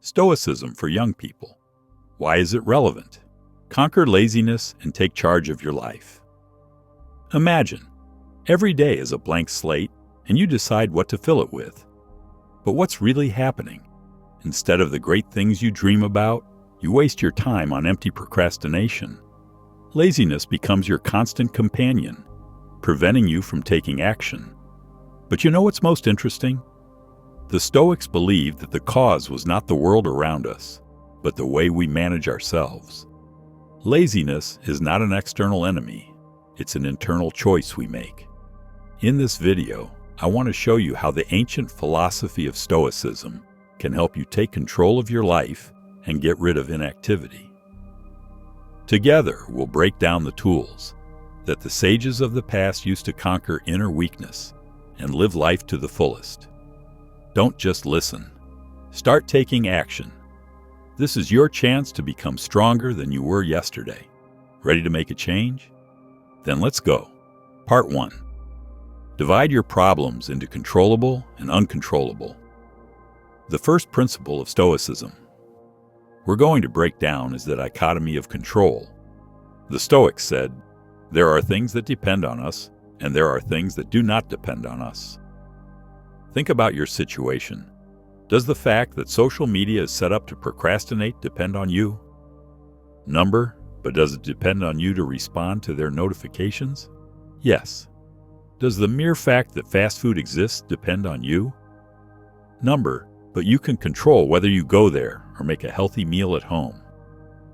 Stoicism for young people. Why is it relevant? Conquer laziness and take charge of your life. Imagine, every day is a blank slate and you decide what to fill it with. But what's really happening? Instead of the great things you dream about, you waste your time on empty procrastination. Laziness becomes your constant companion, preventing you from taking action. But you know what's most interesting? The Stoics believed that the cause was not the world around us, but the way we manage ourselves. Laziness is not an external enemy, it's an internal choice we make. In this video, I want to show you how the ancient philosophy of Stoicism can help you take control of your life and get rid of inactivity. Together, we'll break down the tools that the sages of the past used to conquer inner weakness and live life to the fullest. Don't just listen. Start taking action. This is your chance to become stronger than you were yesterday. Ready to make a change? Then let's go. Part 1. Divide your problems into controllable and uncontrollable. The first principle of Stoicism we're going to break down is the dichotomy of control. The Stoics said, there are things that depend on us, and there are things that do not depend on us. Think about your situation. Does the fact that social media is set up to procrastinate depend on you? But does it depend on you to respond to their notifications? Yes. Does the mere fact that fast food exists depend on you? But you can control whether you go there or make a healthy meal at home.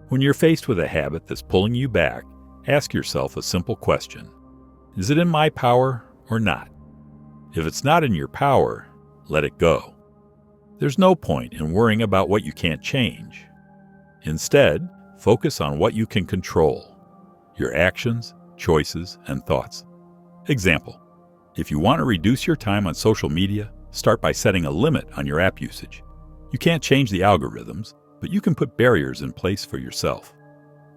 When you're faced with a habit that's pulling you back, ask yourself a simple question. Is it in my power or not? If it's not in your power, let it go. There's no point in worrying about what you can't change. Instead, focus on what you can control: your actions, choices, and thoughts. Example: if you want to reduce your time on social media, start by setting a limit on your app usage. You can't change the algorithms, but you can put barriers in place for yourself.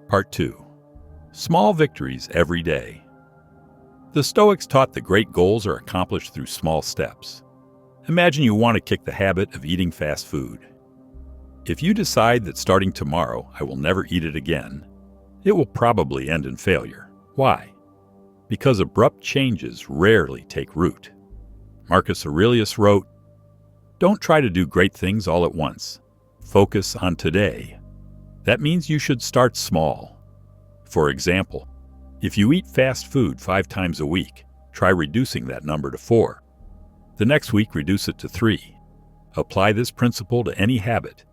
Part 2. Small victories every day. The Stoics taught that great goals are accomplished through small steps. Imagine you want to kick the habit of eating fast food. If you decide that starting tomorrow I will never eat it again, it will probably end in failure. Why? Because abrupt changes rarely take root. Marcus Aurelius wrote, "Don't try to do great things all at once. Focus on today." That means you should start small. For example, if you eat fast food 5 times a week, try reducing that number to 4. The next week, reduce it to 3. Apply this principle to any habit.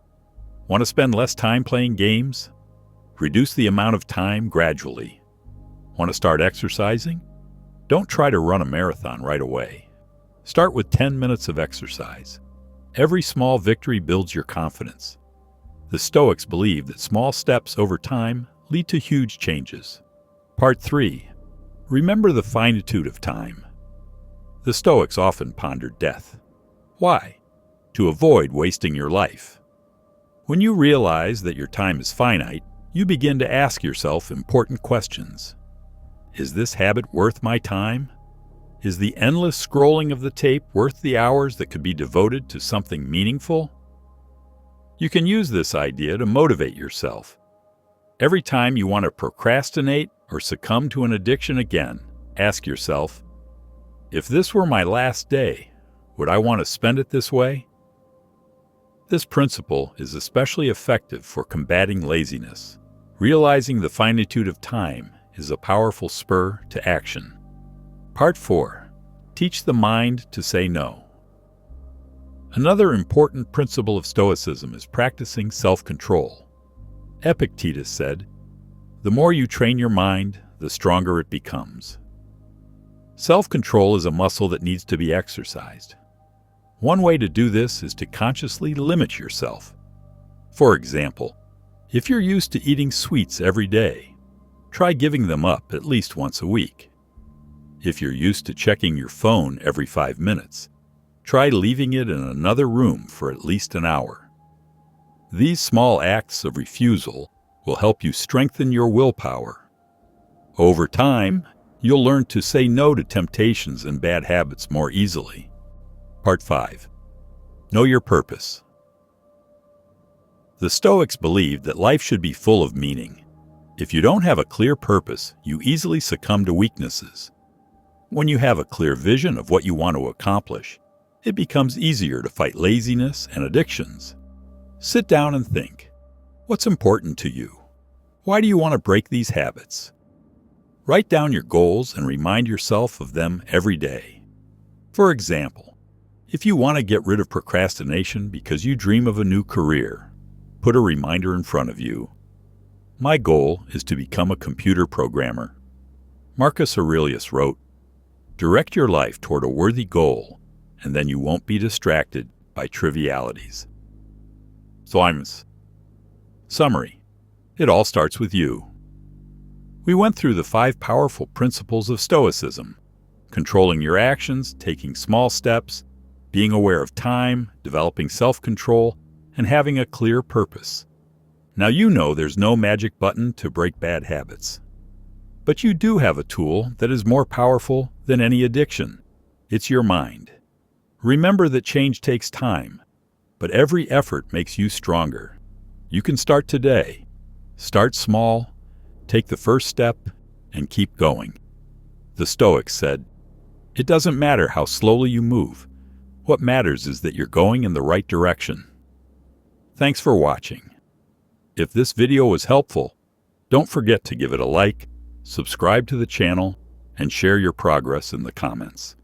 Want to spend less time playing games? Reduce the amount of time gradually. Want to start exercising? Don't try to run a marathon right away. Start with 10 minutes of exercise. Every small victory builds your confidence. The Stoics believe that small steps over time lead to huge changes. Part 3. Remember the finitude of time. The Stoics often pondered death. Why? To avoid wasting your life. When you realize that your time is finite, you begin to ask yourself important questions. Is this habit worth my time? Is the endless scrolling of the tape worth the hours that could be devoted to something meaningful? You can use this idea to motivate yourself. Every time you want to procrastinate or succumb to an addiction again, ask yourself, if this were my last day, would I want to spend it this way? This principle is especially effective for combating laziness. Realizing the finitude of time is a powerful spur to action. Part 4. Teach the mind to say no. Another important principle of Stoicism is practicing self-control. Epictetus said, "The more you train your mind, the stronger it becomes." Self-control is a muscle that needs to be exercised. One way to do this is to consciously limit yourself. For example, if you're used to eating sweets every day, try giving them up at least once a week. If you're used to checking your phone every 5 minutes, try leaving it in another room for at least an hour. These small acts of refusal will help you strengthen your willpower. Over time, you'll learn to say no to temptations and bad habits more easily. Part 5. Know your purpose. The Stoics believed that life should be full of meaning. If you don't have a clear purpose, you easily succumb to weaknesses. When you have a clear vision of what you want to accomplish, it becomes easier to fight laziness and addictions. Sit down and think. What's important to you? Why do you want to break these habits? Write down your goals and remind yourself of them every day. For example, if you want to get rid of procrastination because you dream of a new career, put a reminder in front of you. My goal is to become a computer programmer. Marcus Aurelius wrote, "Direct your life toward a worthy goal, and then you won't be distracted by trivialities." Summary. It all starts with you. We went through the 5 powerful principles of Stoicism: controlling your actions, taking small steps, being aware of time, developing self-control, and having a clear purpose. Now you know there's no magic button to break bad habits. But you do have a tool that is more powerful than any addiction. It's your mind. Remember that change takes time, but every effort makes you stronger. You can start today. Start small, take the first step, and keep going. The Stoics said, "It doesn't matter how slowly you move. What matters is that you're going in the right direction." Thanks for watching. If this video was helpful, don't forget to give it a like, subscribe to the channel, and share your progress in the comments.